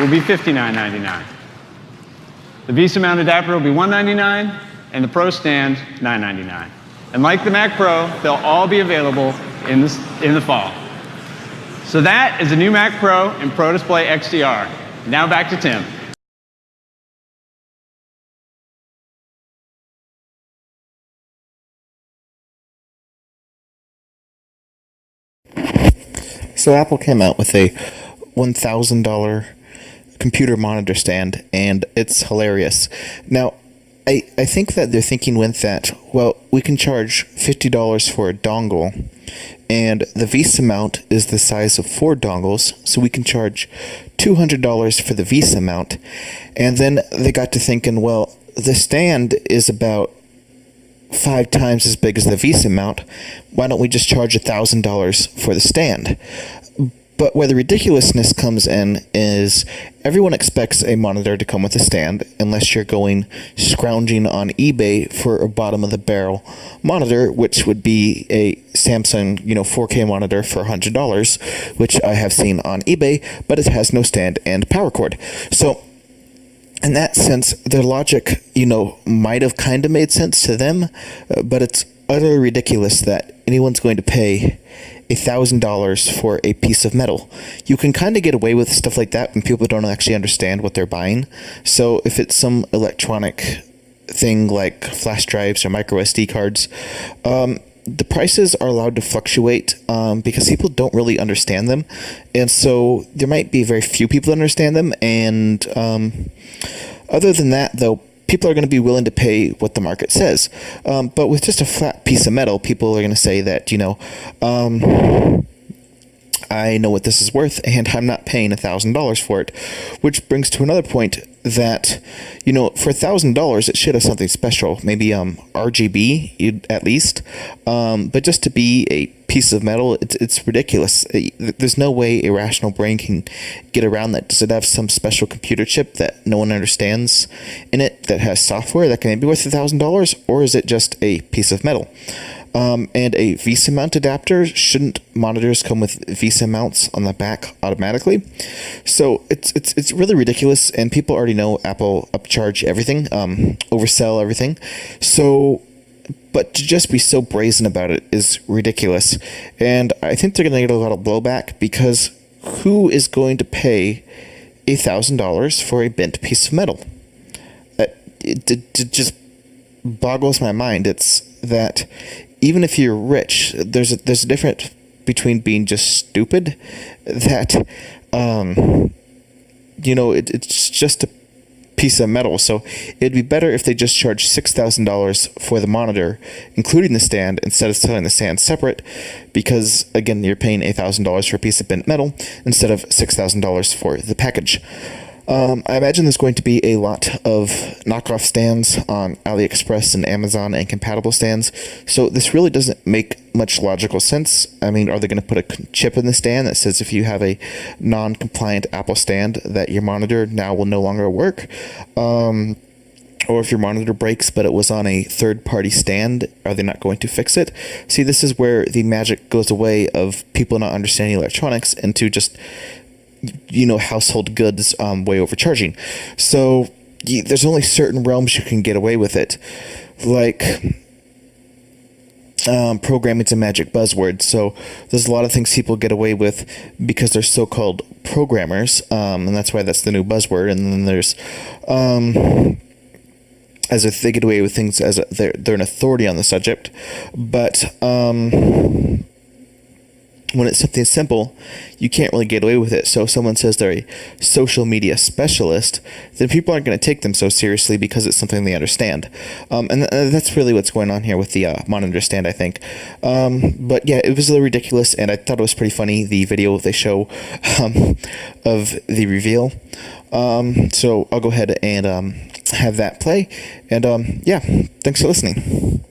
will be $59.99. The VESA mount adapter will be $199, and the Pro stand $999. And like the Mac Pro, they'll all be available in the fall. So that is the new Mac Pro and Pro Display XDR. Now back to Tim. So Apple came out with a $1,000 computer monitor stand, and it's hilarious. Now, I think that their thinking went that, well, we can charge $50 for a dongle, and the VESA mount is the size of 4 dongles, so we can charge $200 for the VESA mount. And then they got to thinking, well, the stand is about 5 times as big as the VESA mount. Why don't we just charge $1,000 for the stand? But where the ridiculousness comes in is everyone expects a monitor to come with a stand unless you're going scrounging on eBay for a bottom-of-the-barrel monitor, which would be a Samsung 4K monitor for $100, which I have seen on eBay, but it has no stand and power cord. So in that sense, their logic, might have kind of made sense to them, but it's utterly ridiculous that anyone's going to pay $1,000 for a piece of metal. You can kind of get away with stuff like that when people don't actually understand what they're buying. So if it's some electronic thing like flash drives or micro SD cards, the prices are allowed to fluctuate because people don't really understand them. And so there might be very few people that understand them. And other than that, though, people are going to be willing to pay what the market says. But with just a flat piece of metal, people are going to say that, I know what this is worth, and I'm not paying $1,000 for it. Which brings to another point that, for $1,000, it should have something special. Maybe RGB, at least. But just to be a piece of metal, it's ridiculous. There's no way a rational brain can get around that. Does it have some special computer chip that no one understands in it that has software that can be worth $1,000, or is it just a piece of metal? And a VESA mount adapter, shouldn't monitors come with VESA mounts on the back automatically? So it's really ridiculous, and people already know Apple upcharge everything, oversell everything. So, but to just be so brazen about it is ridiculous. And I think they're going to get a lot of blowback, because who is going to pay $1,000 for a bent piece of metal? It just boggles my mind. It's that even if you're rich, there's a difference between being just stupid, that it's just a piece of metal. So it'd be better if they just charged $6,000 for the monitor, including the stand, instead of selling the stand separate, because again, you're paying $1,000 for a piece of bent metal instead of $6,000 for the package. I imagine there's going to be a lot of knockoff stands on AliExpress and Amazon and compatible stands, so this really doesn't make much logical sense. I mean, are they going to put a chip in the stand that says if you have a non-compliant Apple stand that your monitor now will no longer work? Or if your monitor breaks but it was on a third-party stand, are they not going to fix it? See, this is where the magic goes away of people not understanding electronics into just household goods way overcharging. So there's only certain realms you can get away with it, like programming's a magic buzzword. So there's a lot of things people get away with because they're so-called programmers, and that's why that's the new buzzword. And then there's as if they get away with things as they're an authority on the subject, but when it's something simple, you can't really get away with it. So if someone says they're a social media specialist, then people aren't going to take them so seriously because it's something they understand. And that's really what's going on here with the monitor stand, I think. But yeah, it was a little ridiculous, and I thought it was pretty funny, the video they show of the reveal. So I'll go ahead and have that play. And yeah, thanks for listening.